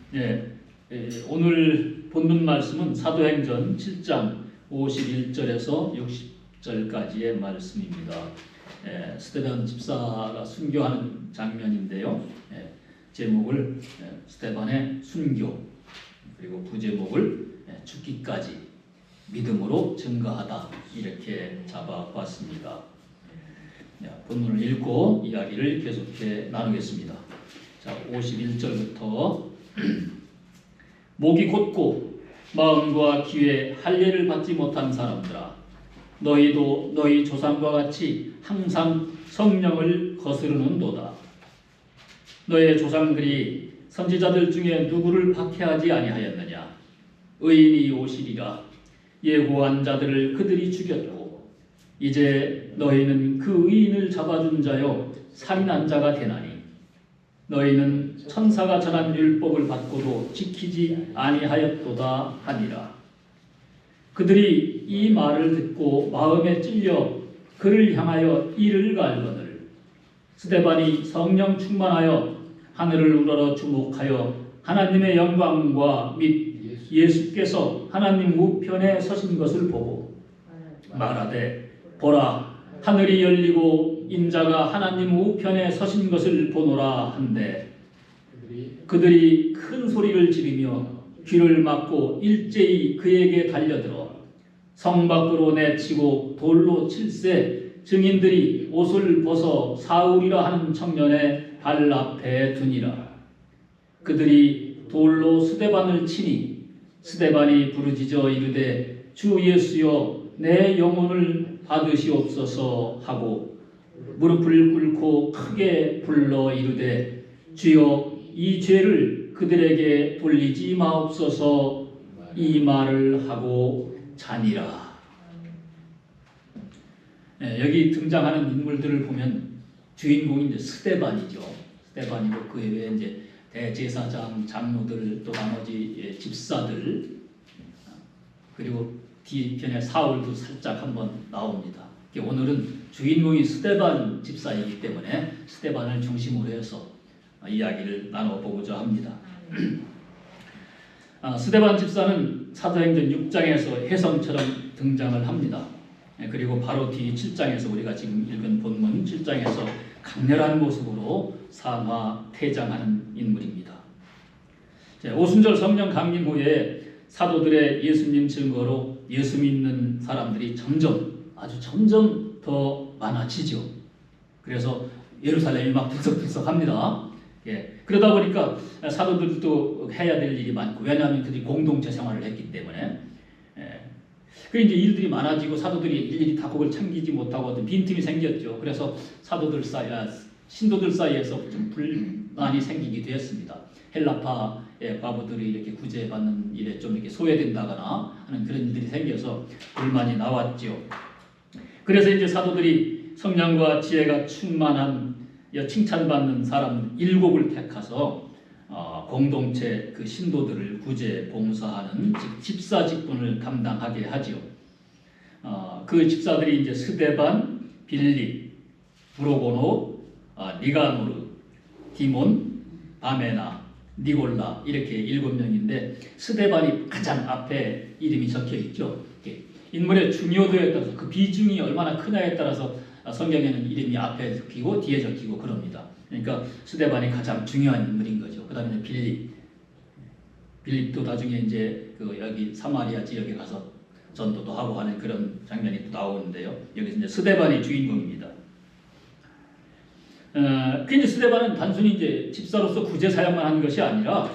네, 오늘 본문 말씀은 사도행전 7장 51절에서 60절까지의 말씀입니다. 스데반 집사가 순교하는 장면인데요. 제목을 스데반의 순교, 그리고 부제목을 죽기까지 믿음으로 증거하다, 이렇게 잡아봤습니다. 본문을 읽고 이야기를 계속해 나누겠습니다. 자, 51절부터 목이 곧고 마음과 귀에 할례를 받지 못한 사람들아, 너희도 너희 조상과 같이 항상 성령을 거스르는도다. 너의 조상들이 선지자들 중에 누구를 박해하지 아니하였느냐? 의인이 오시리라. 예고한 자들을 그들이 죽였고 이제 너희는 그 의인을 잡아준 자여 살인한 자가 되나니, 너희는 천사가 전한 율법을 받고도 지키지 아니하였도다 하니라. 그들이 이 말을 듣고 마음에 찔려 그를 향하여 이를 갈거늘 스데반이 성령 충만하여 하늘을 우러러 주목하여 하나님의 영광과 및 예수께서 하나님 우편에 서신 것을 보고 말하되, 보라, 하늘이 열리고 인자가 하나님 우편에 서신 것을 보노라 한데, 그들이 큰 소리를 지르며 귀를 막고 일제히 그에게 달려들어 성 밖으로 내치고 돌로 칠세 증인들이 옷을 벗어 사울이라 하는 청년의 발 앞에 두니라. 그들이 돌로 스데반을 치니 스데반이 부르짖어 이르되, 주 예수여, 내 영혼을 받으시옵소서 하고 무릎을 꿇고 크게 불러 이르되, 주여, 이 죄를 그들에게 돌리지 마옵소서. 이 말을 하고 자니라. 여기 등장하는 인물들을 보면 주인공이 이제 스데반이죠. 스데반이고 그 외에 이제 대제사장, 장로들, 또 나머지 집사들, 그리고 뒤편에 사울도 살짝 한번 나옵니다. 오늘은 주인공이 스데반 집사이기 때문에 스데반을 중심으로 해서 이야기를 나눠보고자 합니다. 스데반 집사는 사도행전 6장에서 혜성처럼 등장을 합니다. 그리고 바로 뒤 7장에서 우리가 지금 읽은 본문 7장에서 강렬한 모습으로 상하퇴장하는 인물입니다. 오순절 성령 강림 후에 사도들의 예수님 증거로 예수 믿는 사람들이 점점 더 많아지죠. 그래서 예루살렘이 막 들썩들썩합니다. 그러다 보니까 사도들도 해야 될 일이 많고, 왜냐하면 그들이 공동체 생활을 했기 때문에. 그 이제 일들이 많아지고 사도들이 일일이 다 그걸 챙기지 못하고 어떤 빈틈이 생겼죠. 그래서 신도들 사이에서 좀 불만이 생기게 되었습니다. 헬라파의 과부들이 이렇게 구제받는 일에 좀 이렇게 소외된다거나 하는 그런 일들이 생겨서 불만이 나왔죠. 그래서 이제 사도들이 성령과 지혜가 충만한 칭찬받는 사람 7을 택하서 공동체 그 신도들을 구제 봉사하는 집사 직분을 감당하게 하지요. 그 집사들이 이제 스데반, 빌립, 브로고노, 니가노르, 디몬, 바메나, 니골라, 이렇게 7명인데 스데반이 가장 앞에 이름이 적혀 있죠. 인물의 중요도에 따라서, 그 비중이 얼마나 크냐에 따라서 성경에는 이름이 앞에 적히고 뒤에 적히고 그럽니다. 그러니까 스데반이 가장 중요한 인물인 거죠. 그 다음에 빌립도 나중에 이제 여기 사마리아 지역에 가서 전도도 하고 하는 그런 장면이 또 나오는데요. 여기서 이제 스데반이 주인공입니다. 그 스데반은 단순히 이제 집사로서 구제 사역만 한 것이 아니라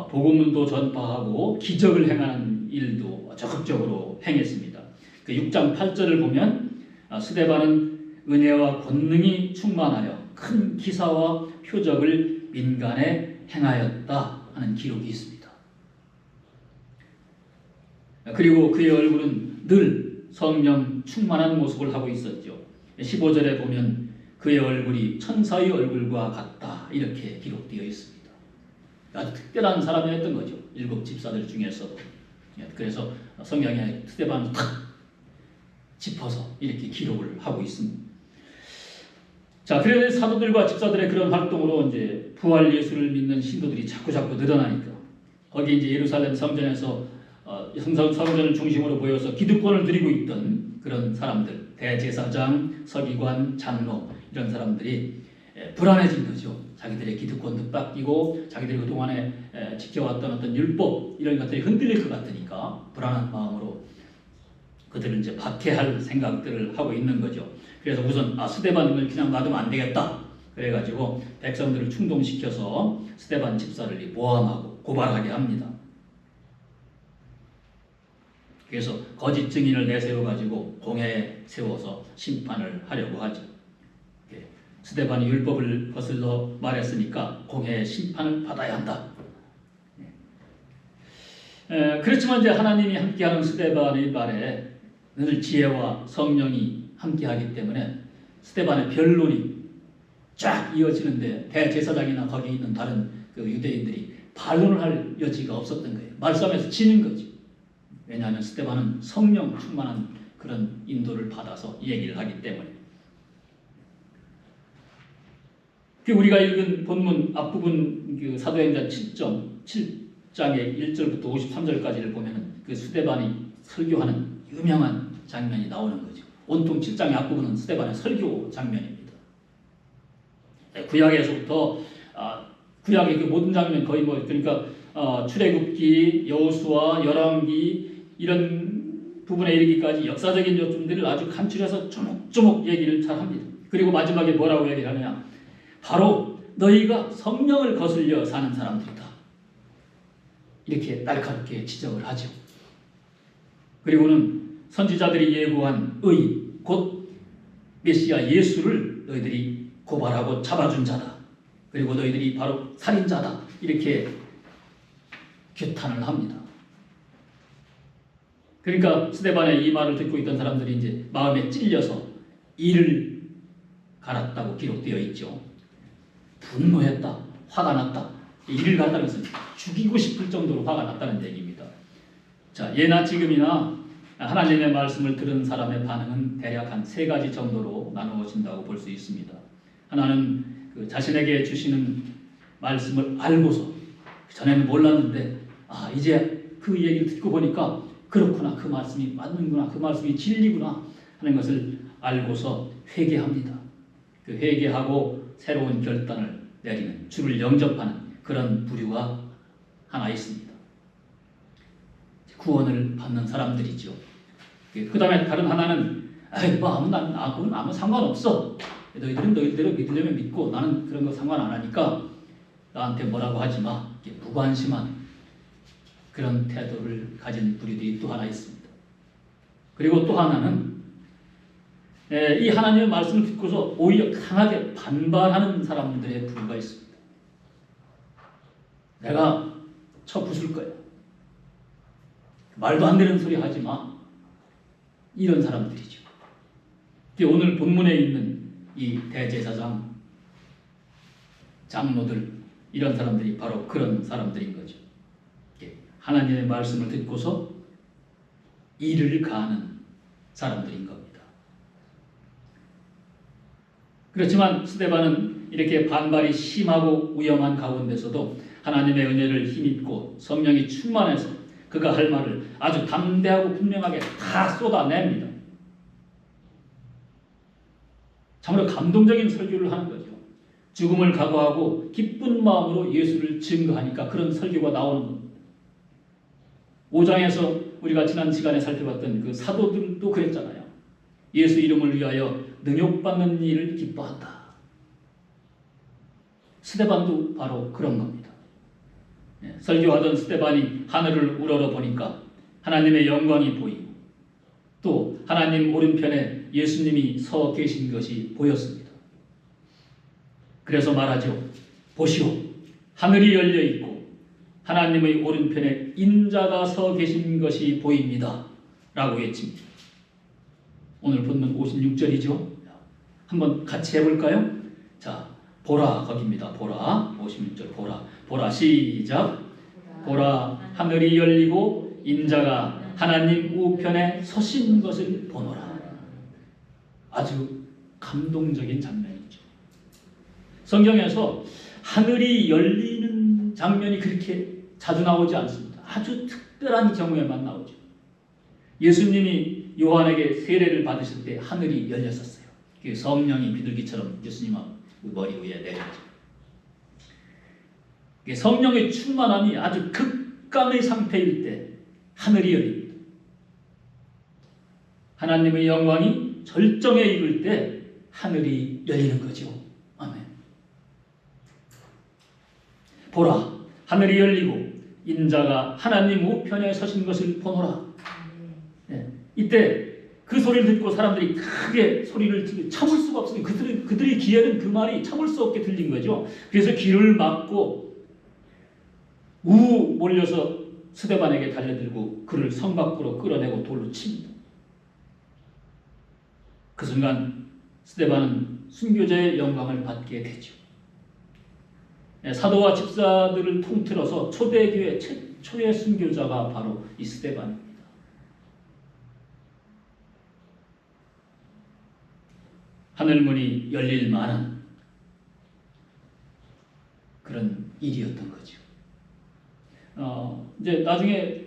복음도 전파하고 기적을 행하는 일도 적극적으로 행했습니다. 그 6장 8절을 보면 스데반은 은혜와 권능이 충만하여 큰 기사와 표적을 민간에 행하였다 하는 기록이 있습니다. 그리고 그의 얼굴은 늘 성령 충만한 모습을 하고 있었죠. 15절에 보면 그의 얼굴이 천사의 얼굴과 같다, 이렇게 기록되어 있습니다. 아주 특별한 사람이었던 거죠. 7 집사들 중에서도. 그래서 성경에 스데반을 탁 짚어서 이렇게 기록을 하고 있습니다. 자, 그래서 사도들과 집사들의 그런 활동으로 이제 부활 예수를 믿는 신도들이 자꾸 늘어나니까 거기 이제 예루살렘 성전에서 성전을 중심으로 보여서 기득권을 누리고 있던 그런 사람들, 대제사장, 서기관, 장로 이런 사람들이 불안해진 거죠. 자기들의 기득권도 뺏기고 자기들이 그동안에 지켜왔던 어떤 율법 이런 것들이 흔들릴 것 같으니까 불안한 마음으로 그들을 이제 박해할 생각들을 하고 있는 거죠. 그래서 우선 스데반을 그냥 놔두면 안 되겠다. 그래가지고 백성들을 충동시켜서 스데반 집사를 모함하고 고발하게 합니다. 그래서 거짓 증인을 내세워가지고 공회에 세워서 심판을 하려고 하죠. 스데반이 율법을 거슬러 말했으니까 공회의 심판을 받아야 한다. 그렇지만 이제 하나님이 함께하는 스데반의 말에 늘 지혜와 성령이 함께하기 때문에 스데반의 변론이 쫙 이어지는데 대제사장이나 거기 있는 다른 그 유대인들이 반론을 할 여지가 없었던 거예요. 말싸움에서 지는 거지. 왜냐하면 스데반은 성령 충만한 그런 인도를 받아서 얘기를 하기 때문에. 우리가 읽은 본문 앞부분 그 사도행전 7장의 1절부터 53절까지를 보면은 그 스데반이 설교하는 유명한 장면이 나오는 거죠. 온통 7장의 앞부분은 스데반의 설교 장면입니다. 구약에서부터 구약의 그 모든 장면 거의 그러니까 출애굽기, 여호수아, 열왕기 이런 부분에 이르기까지 역사적인 요점들을 아주 간추려서 조목조목 얘기를 잘 합니다. 그리고 마지막에 뭐라고 얘기를 하느냐? 바로 너희가 성령을 거슬려 사는 사람들이다. 이렇게 날카롭게 지적을 하죠. 그리고는 선지자들이 예고한 의, 곧 메시아 예수를 너희들이 고발하고 잡아준 자다. 그리고 너희들이 바로 살인자다. 이렇게 규탄을 합니다. 그러니까 스데반의 이 말을 듣고 있던 사람들이 이제 마음에 찔려서 이를 갈았다고 기록되어 있죠. 분노했다, 화가 났다. 이를 갈았다는 것은 죽이고 싶을 정도로 화가 났다는 얘기입니다. 자, 예나 지금이나 하나님의 말씀을 들은 사람의 반응은 대략 한 3가지 정도로 나누어진다고 볼 수 있습니다. 하나는 그 자신에게 주시는 말씀을 알고서 전에는 몰랐는데 이제 그 얘기를 듣고 보니까 그렇구나, 그 말씀이 맞는구나, 그 말씀이 진리구나 하는 것을 알고서 회개합니다. 그 회개하고 새로운 결단을 내리는, 주를 영접하는 그런 부류가 하나 있습니다. 구원을 받는 사람들이죠. 그 다음에 다른 하나는 그건 아무 상관없어. 너희들은 너희들대로 믿으려면 믿고 나는 그런 거 상관 안 하니까 나한테 뭐라고 하지 마. 무관심한 그런 태도를 가진 부류들이 또 하나 있습니다. 그리고 또 하나는 이 하나님의 말씀을 듣고서 오히려 강하게 반발하는 사람들의 부류가 있습니다. 내가 쳐 부술 거야. 말도 안 되는 소리 하지 마. 이런 사람들이죠. 오늘 본문에 있는 이 대제사장, 장로들 이런 사람들이 바로 그런 사람들인 거죠. 하나님의 말씀을 듣고서 이를 가하는 사람들인 겁니다. 그렇지만 스데반은 이렇게 반발이 심하고 위험한 가운데서도 하나님의 은혜를 힘입고 성령이 충만해서 그가 할 말을 아주 담대하고 분명하게 다 쏟아냅니다. 참으로 감동적인 설교를 하는 거죠. 죽음을 각오하고 기쁜 마음으로 예수를 증거하니까 그런 설교가 나오는 겁니다. 5장에서 우리가 지난 시간에 살펴봤던 그 사도들도 그랬잖아요. 예수 이름을 위하여 능욕받는 일을 기뻐한다. 스데반도 바로 그런 겁니다. 설교하던 스데반이 하늘을 우러러 보니까 하나님의 영광이 보이고 또 하나님 오른편에 예수님이 서 계신 것이 보였습니다. 그래서 말하죠. 보시오, 하늘이 열려 있고 하나님의 오른편에 인자가 서 계신 것이 보입니다. 라고 외칩니다. 오늘 본문 56절이죠. 한번 같이 해볼까요? 자, 보라, 거기입니다. 보라, 56절 보라 시작. 보라, 하늘이 열리고 인자가 하나님 우편에 서신 것을 보노라. 아주 감동적인 장면이죠. 성경에서 하늘이 열리는 장면이 그렇게 자주 나오지 않습니다. 아주 특별한 경우에만 나오죠. 예수님이 요한에게 세례를 받으실 때 하늘이 열렸었어요. 성령이 비둘기처럼 예수님 머리 위에 내렸죠. 성령의 충만함이 아주 극강의 상태일 때 하늘이 열립니다. 하나님의 영광이 절정에 이를 때 하늘이 열리는 거죠. 아멘. 보라, 하늘이 열리고 인자가 하나님 우편에 서신 것을 보노라. 네. 이때 그 소리를 듣고 사람들이 크게 소리를 지르고 참을 수가 없어요. 그들의 귀에는 그 말이 참을 수 없게 들린 거죠. 그래서 귀를 막고 우 몰려서 스데반에게 달려들고 그를 성 밖으로 끌어내고 돌로 칩니다. 그 순간 스데반은 순교자의 영광을 받게 되죠. 사도와 집사들을 통틀어서 초대교회 최초의 순교자가 바로 이 스데반입니다. 하늘문이 열릴 만한 그런 일이었던 거죠. 이제 나중에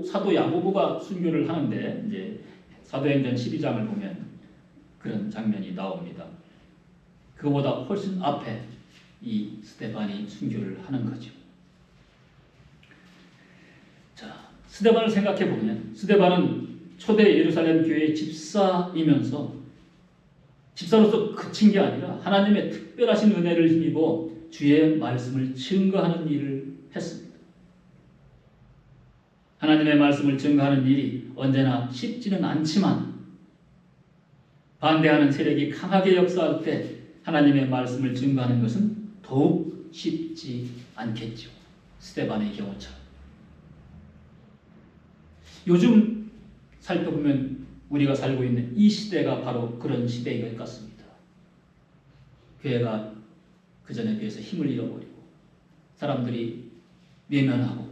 사도 야고보가 순교를 하는데 이제 사도행전 12장을 보면 그런 장면이 나옵니다. 그거보다 훨씬 앞에 이 스데반이 순교를 하는 거죠. 자, 스데반을 생각해 보면 스데반은 초대 예루살렘 교회의 집사이면서 집사로서 그친 게 아니라 하나님의 특별하신 은혜를 힘입어 주의 말씀을 증거하는 일을 했습니다. 하나님의 말씀을 증거하는 일이 언제나 쉽지는 않지만 반대하는 세력이 강하게 역사할 때 하나님의 말씀을 증거하는 것은 더욱 쉽지 않겠죠. 스데반의 경우처럼. 요즘 살펴보면 우리가 살고 있는 이 시대가 바로 그런 시대인 것 같습니다. 교회가 그전에 비해서 힘을 잃어버리고 사람들이 외면하고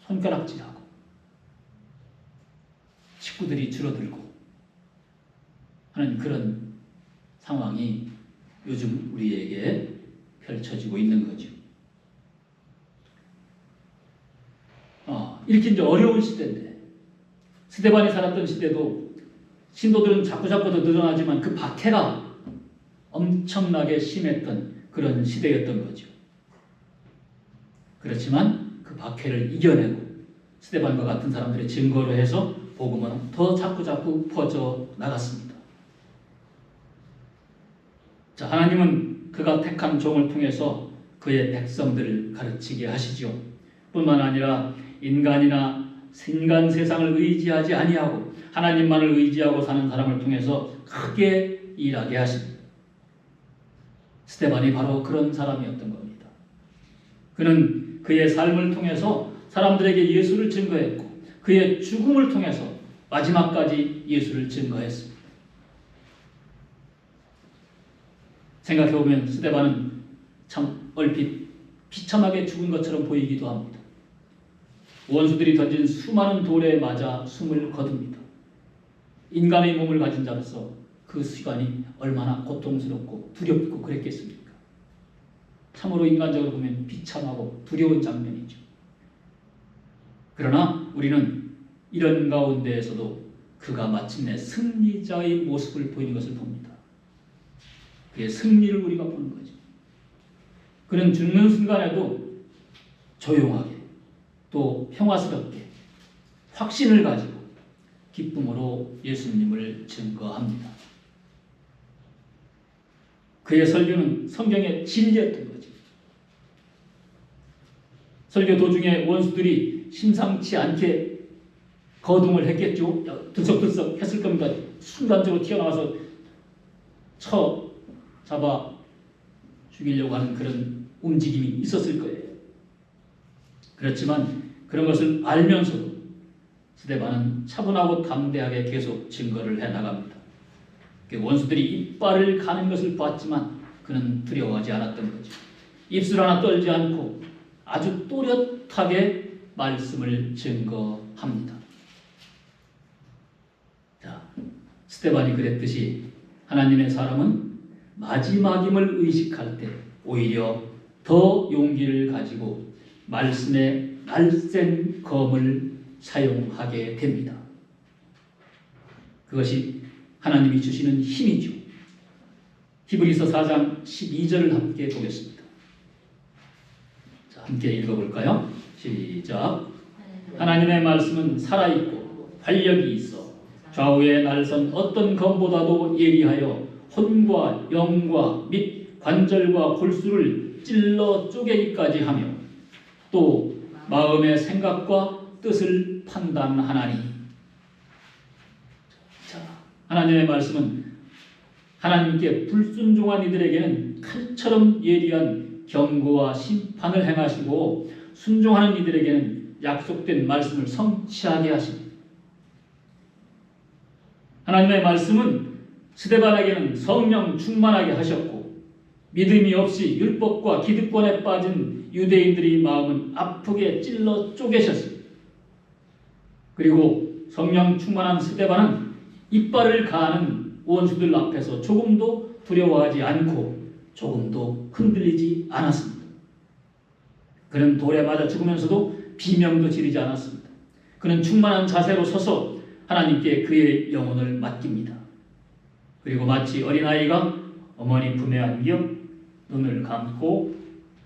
손가락질하고 식구들이 줄어들고 하는 그런 상황이 요즘 우리에게 펼쳐지고 있는 거죠. 이렇게 이제 어려운 시대인데 스데반이 살았던 시대도 신도들은 자꾸자꾸 더 늘어나지만 그 박해가 엄청나게 심했던 그런 시대였던 거죠. 그렇지만 그 박해를 이겨내고 스데반과 같은 사람들의 증거로 해서 복음은 더 자꾸자꾸 퍼져 나갔습니다. 자, 하나님은 그가 택한 종을 통해서 그의 백성들을 가르치게 하시죠. 뿐만 아니라 인간 세상을 의지하지 아니하고 하나님만을 의지하고 사는 사람을 통해서 크게 일하게 하십니다. 스데반이 바로 그런 사람이었던 겁니다. 그는 그의 삶을 통해서 사람들에게 예수를 증거했고 그의 죽음을 통해서 마지막까지 예수를 증거했습니다. 생각해보면 스데반은 참 얼핏 비참하게 죽은 것처럼 보이기도 합니다. 원수들이 던진 수많은 돌에 맞아 숨을 거둡니다. 인간의 몸을 가진 자로서 그 시간이 얼마나 고통스럽고 두렵고 그랬겠습니까? 참으로 인간적으로 보면 비참하고 두려운 장면이죠. 그러나 우리는 이런 가운데에서도 그가 마침내 승리자의 모습을 보이는 것을 봅니다. 그의 승리를 우리가 보는 거죠. 그는 죽는 순간에도 조용하게 또 평화스럽게 확신을 가지고 기쁨으로 예수님을 증거합니다. 그의 설교는 성경의 진리였던 거죠. 설교 도중에 원수들이 심상치 않게 거둥을 했겠죠. 들썩들썩 했을 겁니다. 순간적으로 튀어나와서 잡아 죽이려고 하는 그런 움직임이 있었을 거예요. 그렇지만 그런 것을 알면서도 스데반은 차분하고 담대하게 계속 증거를 해나갑니다. 원수들이 이빨을 가는 것을 봤지만 그는 두려워하지 않았던 거죠. 입술 하나 떨지 않고 아주 또렷하게 말씀을 증거합니다. 자, 스데반이 그랬듯이 하나님의 사람은 마지막임을 의식할 때 오히려 더 용기를 가지고 말씀의 날쌘 검을 사용하게 됩니다. 그것이 하나님이 주시는 힘이죠. 히브리서 4장 12절을 함께 보겠습니다. 자, 함께 읽어볼까요? 시작. 하나님의 말씀은 살아있고 활력이 있어 좌우에 날선 어떤 검보다도 예리하여 혼과 영과 및 관절과 골수를 찔러 쪼개기까지 하며 또 마음의 생각과 뜻을 판단하나니. 자, 하나님의 말씀은 하나님께 불순종한 이들에게는 칼처럼 예리한 경고와 심판을 행하시고 순종하는 이들에게는 약속된 말씀을 성취하게 하십니다. 하나님의 말씀은 스데반에게는 성령 충만하게 하셨고 믿음이 없이 율법과 기득권에 빠진 유대인들의 마음은 아프게 찔러 쪼개셨습니다. 그리고 성령 충만한 스데반은 이빨을 가하는 원수들 앞에서 조금도 두려워하지 않고 조금도 흔들리지 않았습니다. 그는 돌에 맞아 죽으면서도 비명도 지르지 않았습니다. 그는 충만한 자세로 서서 하나님께 그의 영혼을 맡깁니다. 그리고 마치 어린아이가 어머니 품에 안겨 눈을 감고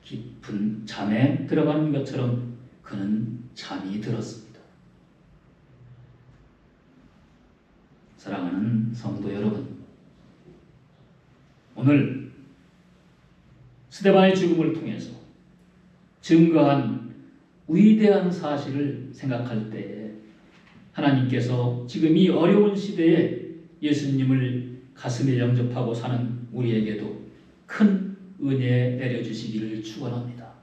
깊은 잠에 들어가는 것처럼 그는 잠이 들었습니다. 사랑하는 성도 여러분, 오늘 스데반의 죽음을 통해서 증거한 위대한 사실을 생각할 때 하나님께서 지금 이 어려운 시대에 예수님을 가슴에 영접하고 사는 우리에게도 큰 은혜 내려주시기를 축원합니다.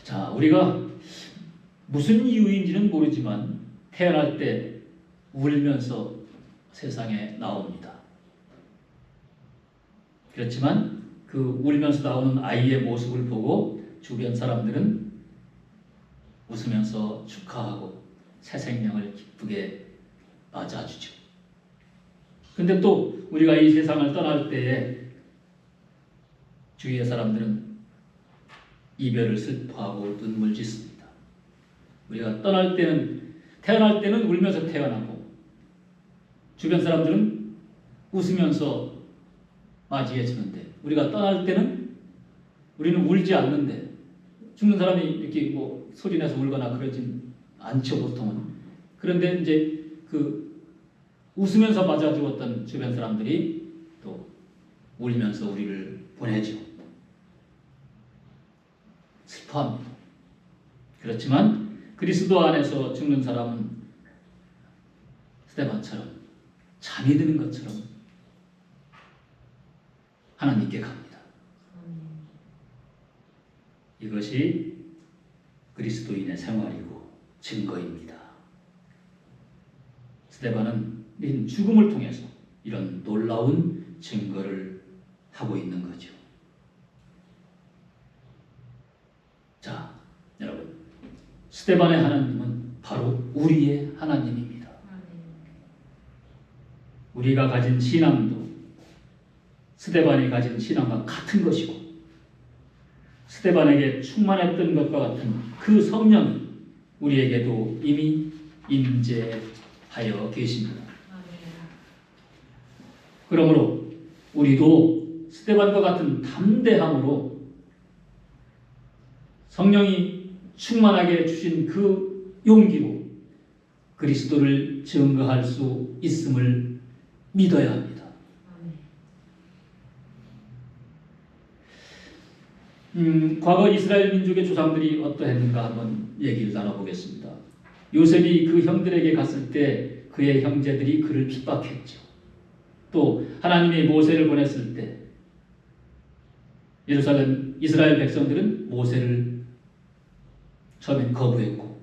자, 우리가 무슨 이유인지는 모르지만 태어날 때 울면서 세상에 나옵니다. 그렇지만 그 울면서 나오는 아이의 모습을 보고 주변 사람들은 웃으면서 축하하고 새 생명을 기쁘게 맞아주죠. 근데 또 우리가 이 세상을 떠날 때에 주위의 사람들은 이별을 슬퍼하고 눈물 짓습니다. 우리가 떠날 때는, 태어날 때는 울면서 태어나고 주변 사람들은 웃으면서 맞이해 주는데 우리가 떠날 때는 우리는 울지 않는데 죽는 사람이 이렇게 뭐 소리내서 울거나 그러진 않죠, 보통은. 그런데 이제 그 웃으면서 맞아주었던 주변 사람들이 또 울면서 우리를 보내죠. 슬퍼합니다. 그렇지만 그리스도 안에서 죽는 사람은 스데반처럼 잠이 드는 것처럼 하나님께 갑니다. 이것이 그리스도인의 생활이고 증거입니다. 스데반은 죽음을 통해서 이런 놀라운 증거를 하고 있는 거죠. 자, 여러분, 스데반의 하나님은 바로 우리의 하나님입니다. 우리가 가진 신앙도 스데반이 가진 신앙과 같은 것이고 스데반에게 충만했던 것과 같은 그 성령이 우리에게도 이미 임재하여 계십니다. 그러므로 우리도 스데반과 같은 담대함으로 성령이 충만하게 주신 그 용기로 그리스도를 증거할 수 있음을 믿어야 합니다. 과거 이스라엘 민족의 조상들이 어떠했는가 한번 얘기를 나눠보겠습니다. 요셉이 그 형들에게 갔을 때 그의 형제들이 그를 핍박했죠. 또 하나님이 모세를 보냈을 때 이스라엘 백성들은 모세를 처음엔 거부했고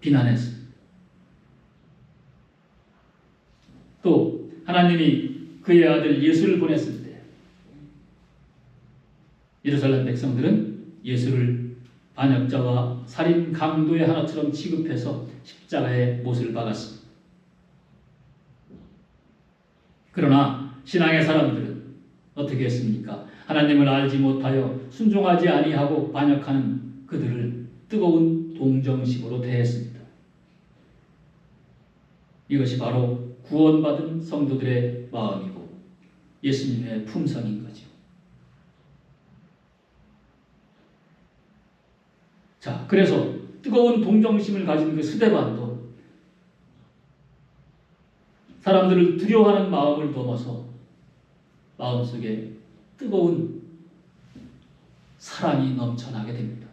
비난했습니다. 또 하나님이 그의 아들 예수를 보냈을 때 예루살렘 백성들은 예수를 반역자와 살인 강도의 하나처럼 취급해서 십자가에 못을 박았습니다. 그러나 신앙의 사람들은 어떻게 했습니까? 하나님을 알지 못하여 순종하지 아니하고 반역하는 그들을 뜨거운 동정심으로 대했습니다. 이것이 바로 구원받은 성도들의 마음이고 예수님의 품성인 거죠. 자, 그래서 뜨거운 동정심을 가진 그 스데반도 사람들을 두려워하는 마음을 넘어서 마음속에 뜨거운 사랑이 넘쳐나게 됩니다.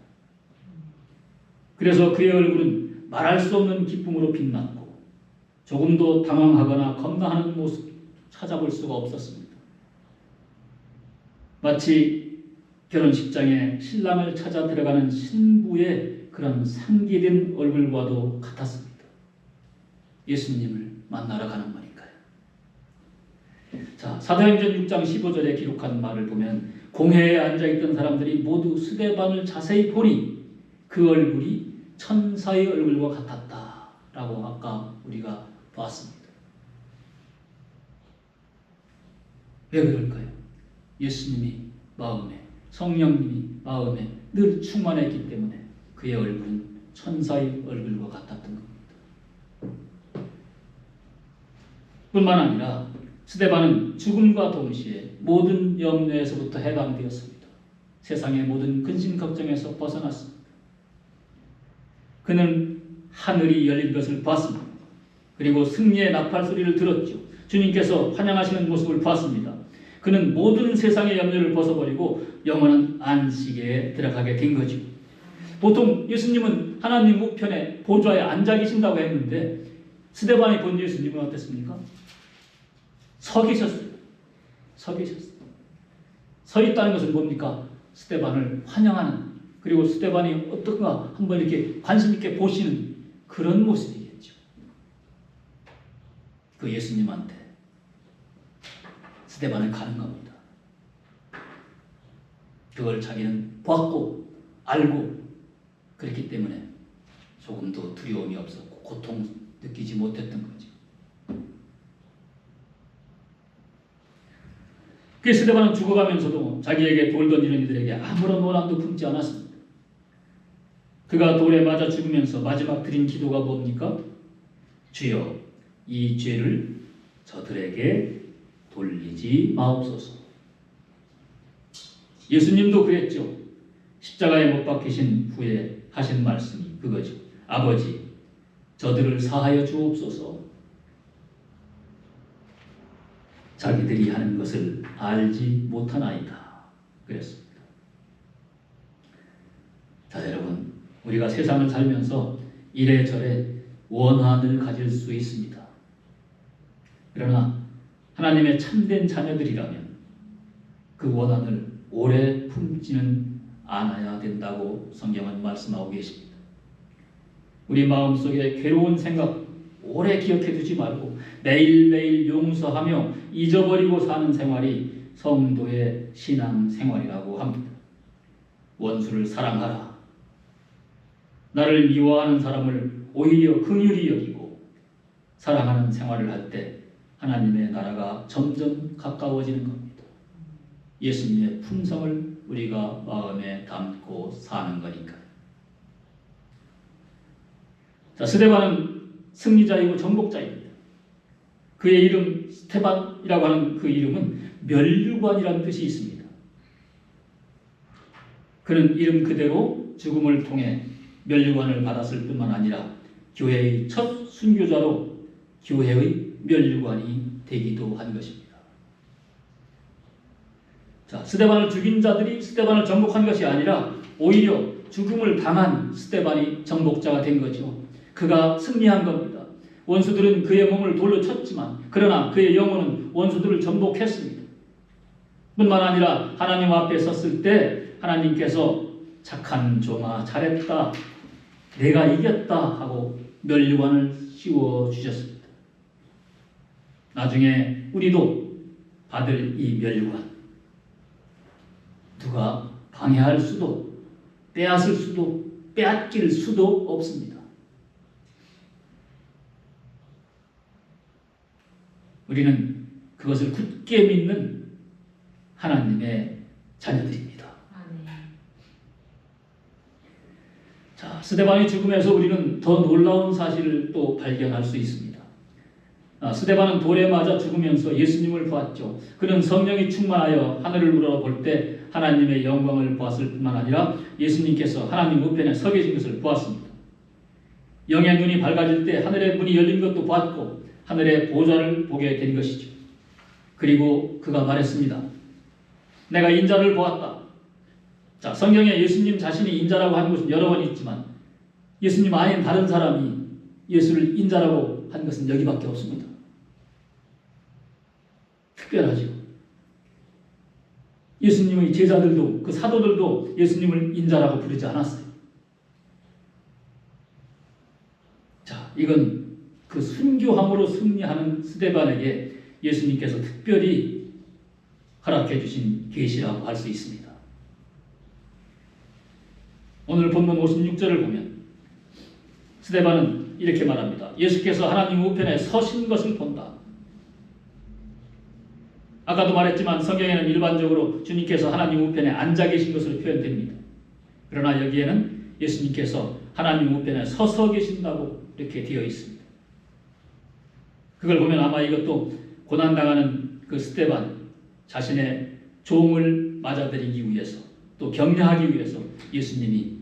그래서 그의 얼굴은 말할 수 없는 기쁨으로 빛났고 조금도 당황하거나 겁나하는 모습 찾아볼 수가 없었습니다. 마치 결혼식장에 신랑을 찾아 들어가는 신부의 그런 상기된 얼굴과도 같았습니다. 예수님을 만나러 가는 거니까요. 자, 사도행전 6장 15절에 기록한 말을 보면 공회에 앉아있던 사람들이 모두 스데반을 자세히 보니 그 얼굴이 천사의 얼굴과 같았다라고 아까 우리가 봤습니다. 왜 그럴까요? 예수님이 마음에, 성령님이 마음에 늘 충만했기 때문에 그의 얼굴은 천사의 얼굴과 같았던 겁니다. 뿐만 아니라 스데반은 죽음과 동시에 모든 염려에서부터 해방되었습니다. 세상의 모든 근심 걱정에서 벗어났습니다. 그는 하늘이 열린 것을 봤습니다. 그리고 승리의 나팔 소리를 들었죠. 주님께서 환영하시는 모습을 봤습니다. 그는 모든 세상의 염려를 벗어버리고 영원한 안식에 들어가게 된 거죠. 보통 예수님은 하나님 우편에 보좌에 앉아 계신다고 했는데 스데반이 본 예수님은 어땠습니까? 서 계셨어요. 서 계셨어요. 서 있다는 것은 뭡니까? 스데반을 환영하는, 그리고 스데반이 어떤가 한번 이렇게 관심 있게 보시는 그런 모습이겠죠. 그 예수님한테 스데반은 가는 겁니다. 그걸 자기는 봤고 알고 그랬기 때문에 조금도 두려움이 없었고 고통 느끼지 못했던 거죠. 그 스데반은 죽어가면서도 자기에게 돌 던지는 이들에게 아무런 원한도 품지 않았습니다. 그가 돌에 맞아 죽으면서 마지막 드린 기도가 뭡니까? 주여, 이 죄를 저들에게 돌리지 마옵소서. 예수님도 그랬죠. 십자가에 못 박히신 후에 하신 말씀이 그거죠. 아버지, 저들을 사하여 주옵소서. 자기들이 하는 것을 알지 못하나이다. 그랬습니다. 자, 여러분, 우리가 세상을 살면서 이래저래 원한을 가질 수 있습니다. 그러나 하나님의 참된 자녀들이라면 그 원한을 오래 품지는 않아야 된다고 성경은 말씀하고 계십니다. 우리 마음속에 괴로운 생각 오래 기억해 두지 말고 매일매일 용서하며 잊어버리고 사는 생활이 성도의 신앙 생활이라고 합니다. 원수를 사랑하라. 나를 미워하는 사람을 오히려 긍휼히 여기고 사랑하는 생활을 할 때 하나님의 나라가 점점 가까워지는 겁니다. 예수님의 품성을 우리가 마음에 담고 사는 거니까요. 자, 스데반은 승리자이고 정복자입니다. 그의 이름 스테반이라고 하는 그 이름은 멸류관이라는 뜻이 있습니다. 그는 이름 그대로 죽음을 통해 멸류관을 받았을 뿐만 아니라 교회의 첫 순교자로 교회의 멸류관이 되기도 한 것입니다. 자, 스데반을 죽인 자들이 스데반을 정복한 것이 아니라 오히려 죽음을 당한 스데반이 정복자가 된 거죠. 그가 승리한 겁니다. 원수들은 그의 몸을 돌로 쳤지만 그러나 그의 영혼은 원수들을 정복했습니다. 뿐만 아니라 하나님 앞에 섰을 때 하나님께서 착한 종아 잘했다, 내가 이겼다 하고 멸류관을 씌워주셨습니다. 나중에 우리도 받을 이 멸류관 누가 방해할 수도 빼앗을 수도 빼앗길 수도 없습니다. 우리는 그 그것을 굳게 믿는 하나님의 자녀들입니다. 자, 스데반의 죽음에서 우리는 더 놀라운 사실을 또 발견할 수 있습니다. 스데반은 돌에 맞아 죽으면서 예수님을 보았죠. 그는 성령이 충만하여 하늘을 우러볼 때 하나님의 영광을 보았을 뿐만 아니라 예수님께서 하나님 우편에 서 계신 것을 보았습니다. 영의 눈이 밝아질 때 하늘의 문이 열린 것도 보았고 하늘의 보좌를 보게 된 것이죠. 그리고 그가 말했습니다. 내가 인자를 보았다. 자, 성경에 예수님 자신이 인자라고 하는 것은 여러 번 있지만 예수님 아닌 다른 사람이 예수를 인자라고 한 것은 여기밖에 없습니다. 특별하죠. 예수님의 제자들도 그 사도들도 예수님을 인자라고 부르지 않았어요. 자, 이건 그 순교함으로 승리하는 스데반에게 예수님께서 특별히 허락해 주신 계시라고 할 수 있습니다. 오늘 본문 56절을 보면 스데반은 이렇게 말합니다. 예수께서 하나님 우편에 서신 것을 본다. 아까도 말했지만 성경에는 일반적으로 주님께서 하나님 우편에 앉아 계신 것으로 표현됩니다. 그러나 여기에는 예수님께서 하나님 우편에 서서 계신다고 이렇게 되어 있습니다. 그걸 보면 아마 이것도 고난당하는 그 스데반 자신의 종을 맞아들이기 위해서 또 격려하기 위해서 예수님이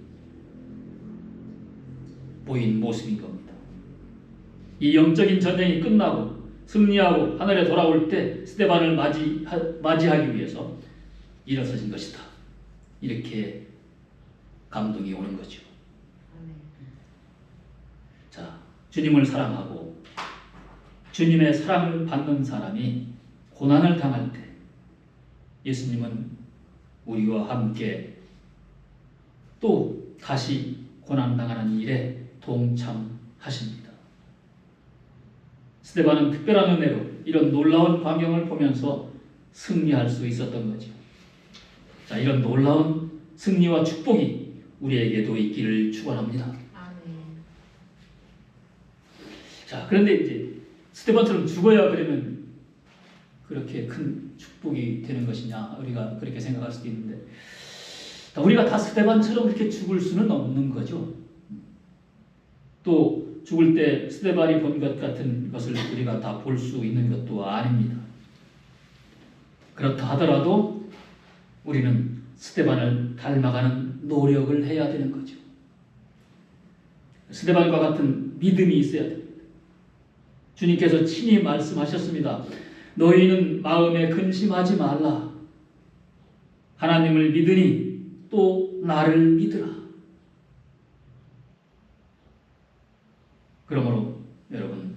보인 모습인 겁니다. 이 영적인 전쟁이 끝나고 승리하고 하늘에 돌아올 때 스데반을 맞이하기 위해서 일어서신 것이다. 이렇게 감동이 오는 거죠. 자, 주님을 사랑하고 주님의 사랑을 받는 사람이 고난을 당할 때 예수님은 우리와 함께 또 다시 고난당하는 일에 동참하십니다. 스데반은 특별한 은혜로 이런 놀라운 광경을 보면서 승리할 수 있었던 거죠. 자, 이런 놀라운 승리와 축복이 우리에게도 있기를 축원합니다. 자, 그런데 이제 스데반처럼 죽어야 그러면 그렇게 큰 축복이 되는 것이냐, 우리가 그렇게 생각할 수도 있는데 우리가 다 스데반처럼 그렇게 죽을 수는 없는 거죠. 또 죽을 때 스데반이 본 것 같은 것을 우리가 다 볼 수 있는 것도 아닙니다. 그렇다 하더라도 우리는 스데반을 닮아가는 노력을 해야 되는 거죠. 스데반과 같은 믿음이 있어야 됩니다. 주님께서 친히 말씀하셨습니다. 너희는 마음에 근심하지 말라. 하나님을 믿으니 또 나를 믿으라. 그러므로 여러분,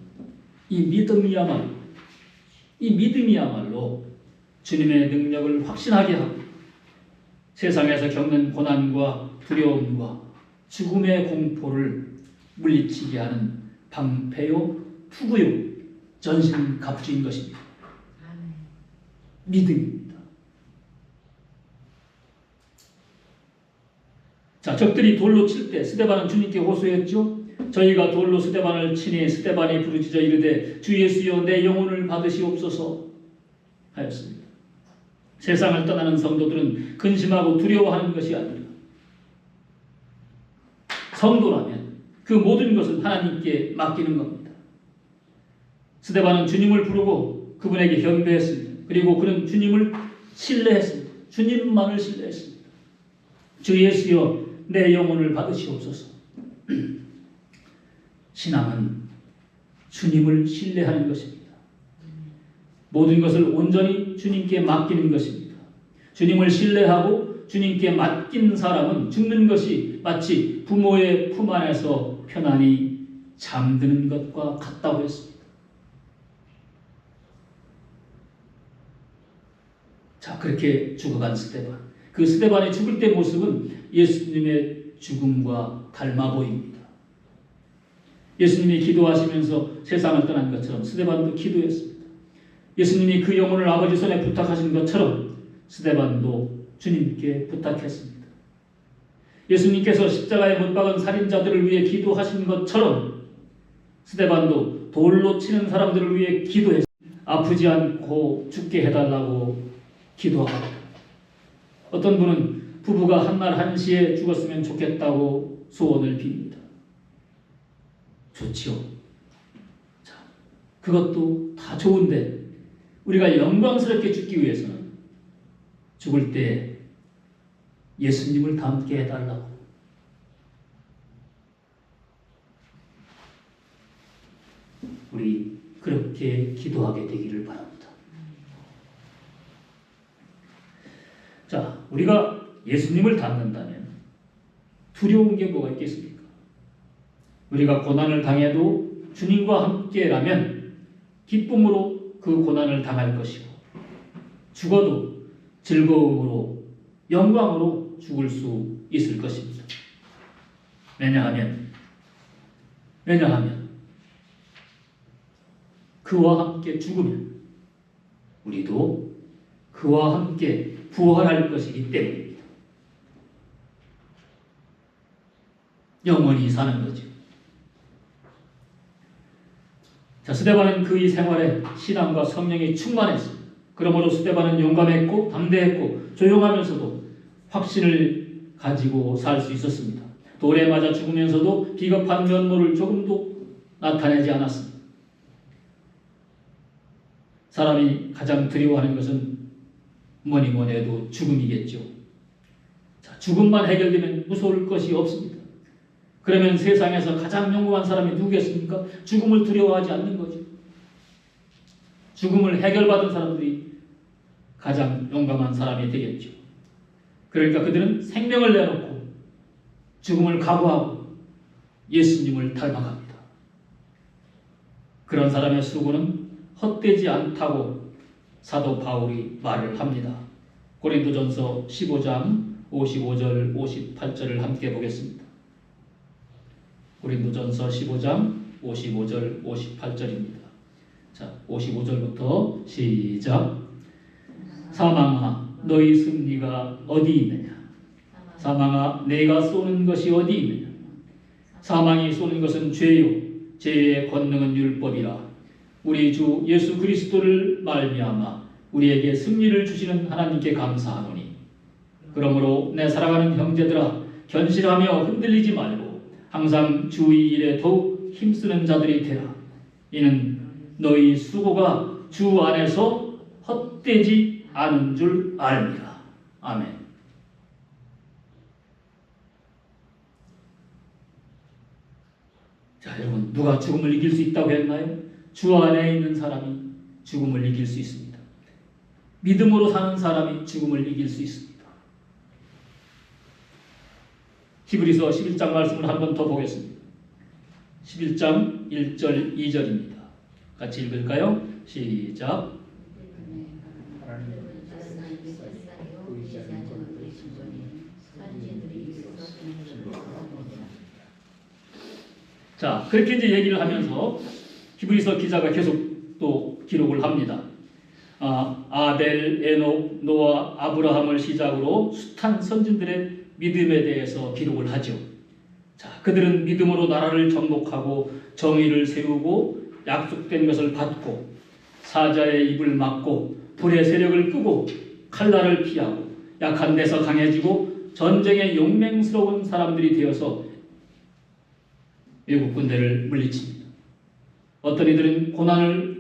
이 믿음이야말로 주님의 능력을 확신하게 하고 세상에서 겪는 고난과 두려움과 죽음의 공포를 물리치게 하는 방패요 투구요 전신갑주인 것입니다. 믿음입니다. 자, 적들이 돌로 칠 때 스데반은 주님께 호소했죠. 저희가 돌로 스데반을 치니 스데반이 부르짖어 이르되 주 예수여 내 영혼을 받으시옵소서 하였습니다. 세상을 떠나는 성도들은 근심하고 두려워하는 것이 아니라 성도라면 그 모든 것을 하나님께 맡기는 겁니다. 스데반은 주님을 부르고 그분에게 경배했습니다. 그리고 그는 주님을 신뢰했습니다. 주님만을 신뢰했습니다. 주 예수여 내 영혼을 받으시옵소서. 신앙은 주님을 신뢰하는 것입니다. 모든 것을 온전히 주님께 맡기는 것입니다. 주님을 신뢰하고 주님께 맡긴 사람은 죽는 것이 마치 부모의 품 안에서 편안히 잠드는 것과 같다고 했습니다. 자, 그렇게 죽어간 스데반. 그 스데반이 죽을 때 모습은 예수님의 죽음과 닮아 보입니다. 예수님이 기도하시면서 세상을 떠난 것처럼 스데반도 기도했습니다. 예수님이 그 영혼을 아버지 손에 부탁하신 것처럼 스데반도 주님께 부탁했습니다. 예수님께서 십자가에 못 박은 살인자들을 위해 기도하신 것처럼 스데반도 돌로 치는 사람들을 위해 기도했습니다. 아프지 않고 죽게 해달라고 기도합니다. 어떤 분은 부부가 한날 한시에 죽었으면 좋겠다고 소원을 빕니다. 좋지요. 자, 그것도 다 좋은데 우리가 영광스럽게 죽기 위해서는 죽을 때 예수님을 닮게 해달라고. 우리 그렇게 기도하게 되기를 바랍니다. 자, 우리가 예수님을 닮는다면 두려운 게 뭐가 있겠습니까? 우리가 고난을 당해도 주님과 함께라면 기쁨으로 그 고난을 당할 것이고, 죽어도 즐거움으로 영광으로 죽을 수 있을 것입니다. 왜냐하면 그와 함께 죽으면 우리도 그와 함께 부활할 것이기 때문입니다. 영원히 사는 거죠. 자, 스데반은 그의 생활에 신앙과 성령이 충만했습니다. 그러므로 스데반은 용감했고 담대했고 조용하면서도 확신을 가지고 살 수 있었습니다. 돌에 맞아 죽으면서도 비겁한 면모를 조금도 나타내지 않았습니다. 사람이 가장 두려워하는 것은 뭐니 해도 죽음이겠죠. 자, 죽음만 해결되면 무서울 것이 없습니다. 그러면 세상에서 가장 영원한 사람이 누구겠습니까? 죽음을 두려워하지 않는 거죠. 죽음을 해결받은 사람들이 가장 용감한 사람이 되겠죠. 그러니까 그들은 생명을 내놓고 죽음을 각오하고 예수님을 닮아갑니다. 그런 사람의 수고는 헛되지 않다고 사도 바울이 말을 합니다. 고린도전서 15장 55절 58절을 함께 보겠습니다. 고린도전서 15장 55절 58절입니다. 자, 55절부터 시작. 사망아, 너희 승리가 어디 있느냐? 사망아, 내가 쏘는 것이 어디 있느냐? 사망이 쏘는 것은 죄요, 죄의 권능은 율법이라. 우리 주 예수 그리스도를 말미암아 우리에게 승리를 주시는 하나님께 감사하노니, 그러므로 내 사랑하는 형제들아, 견실하며 흔들리지 말고 항상 주의 일에 더욱 힘쓰는 자들이 되라. 이는 너희 수고가 주 안에서 헛되지 않은 줄 압니다. 아멘. 자, 여러분, 누가 죽음을 이길 수 있다고 했나요? 주 안에 있는 사람이 죽음을 이길 수 있습니다. 믿음으로 사는 사람이 죽음을 이길 수 있습니다. 히브리서 11장 말씀을 한 번 더 보겠습니다. 11장 1절 2절입니다. 같이 읽을까요? 시작. 자, 그렇게 이제 얘기를 하면서 히브리서 기자가 계속 또 기록을 합니다. 아벨, 에녹, 노아, 아브라함을 시작으로 숱한 선진들의 믿음에 대해서 기록을 하죠. 자, 그들은 믿음으로 나라를 정복하고 정의를 세우고 약속된 것을 받고 사자의 입을 막고 불의 세력을 끄고 칼날을 피하고 약한 데서 강해지고 전쟁에 용맹스러운 사람들이 되어서 외국 군대를 물리칩니다. 어떤 이들은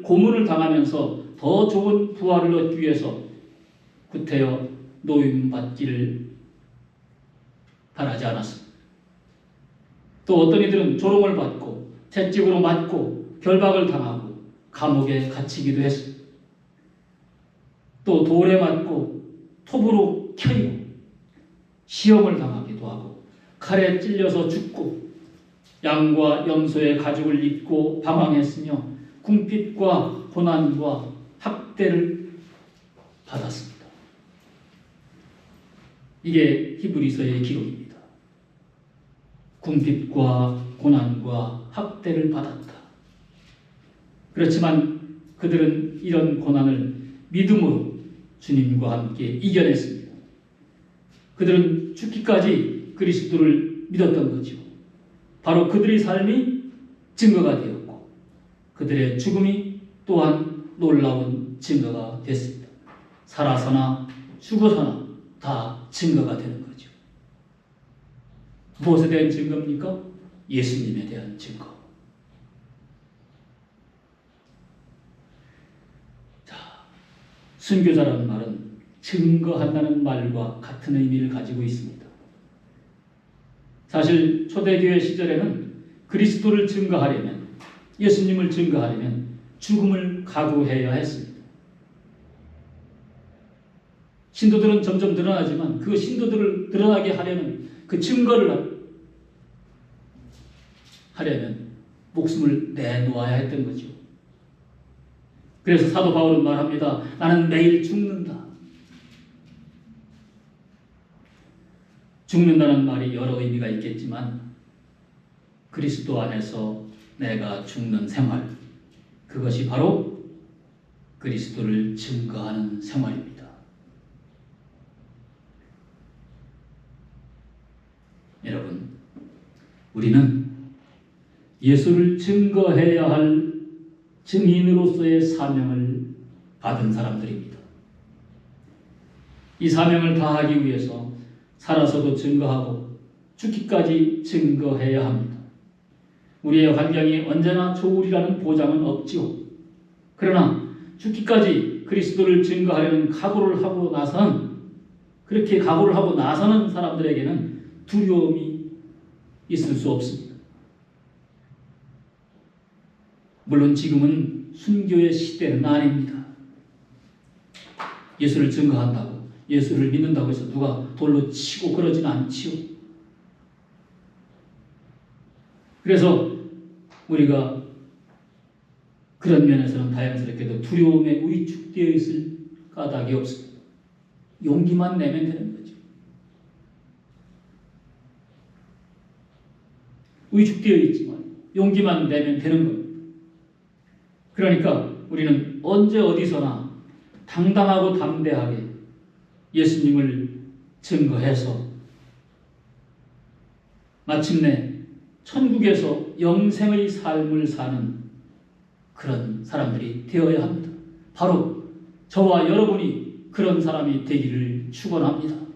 고문을 당하면서 더 좋은 부활을 얻기 위해서 구태여 노임받기를 바라지 않았습니다. 또 어떤 이들은 조롱을 받고 채찍으로 맞고 결박을 당하고 감옥에 갇히기도 했습니다. 또 돌에 맞고 톱으로 켜이고 시험을 당하기도 하고 칼에 찔려서 죽고 양과 염소의 가죽을 입고 방황했으며 궁핍과 고난과 학대를 받았습니다. 이게 히브리서의 기록입니다. 궁핍과 고난과 학대를 받았다. 그렇지만 그들은 이런 고난을 믿음으로 주님과 함께 이겨냈습니다. 그들은 죽기까지 그리스도를 믿었던 거죠. 바로 그들의 삶이 증거가 되었고 그들의 죽음이 또한 놀라운 증거가 됐습니다. 살아서나 죽어서나 다 증거가 되는 거죠. 무엇에 대한 증거입니까? 예수님에 대한 증거. 자, 순교자라는 말은 증거한다는 말과 같은 의미를 가지고 있습니다. 사실 초대교회 시절에는 그리스도를 증거하려면, 예수님을 증거하려면 죽음을 각오해야 했습니다. 신도들은 점점 늘어나지만 그 신도들을 드러나게 하려면, 그 증거를 하려면 목숨을 내놓아야 했던 거죠. 그래서 사도 바울은 말합니다. 나는 매일 죽는다. 죽는다는 말이 여러 의미가 있겠지만 그리스도 안에서 내가 죽는 생활, 그것이 바로 그리스도를 증거하는 생활입니다. 여러분, 우리는 예수를 증거해야 할 증인으로서의 사명을 받은 사람들입니다. 이 사명을 다하기 위해서 살아서도 증거하고 죽기까지 증거해야 합니다. 우리의 환경이 언제나 좋으리라는 보장은 없지요. 그러나 죽기까지 그리스도를 증거하려는 각오를 하고 나서는, 그렇게 각오를 하고 나서는 사람들에게는 두려움이 있을 수 없습니다. 물론 지금은 순교의 시대는 아닙니다. 예수를 증거한다고, 예수를 믿는다고 해서 누가 돌로 치고 그러진 않지요. 그래서 우리가 그런 면에서는 다행스럽게도 두려움에 위축되어 있을 까닭이 없습니다. 용기만 내면 되는 거죠. 위축되어 있지만 용기만 내면 되는 겁니다. 그러니까 우리는 언제 어디서나 당당하고 담대하게 예수님을 증거해서 마침내 천국에서 영생의 삶을 사는 그런 사람들이 되어야 합니다. 바로 저와 여러분이 그런 사람이 되기를 축원합니다.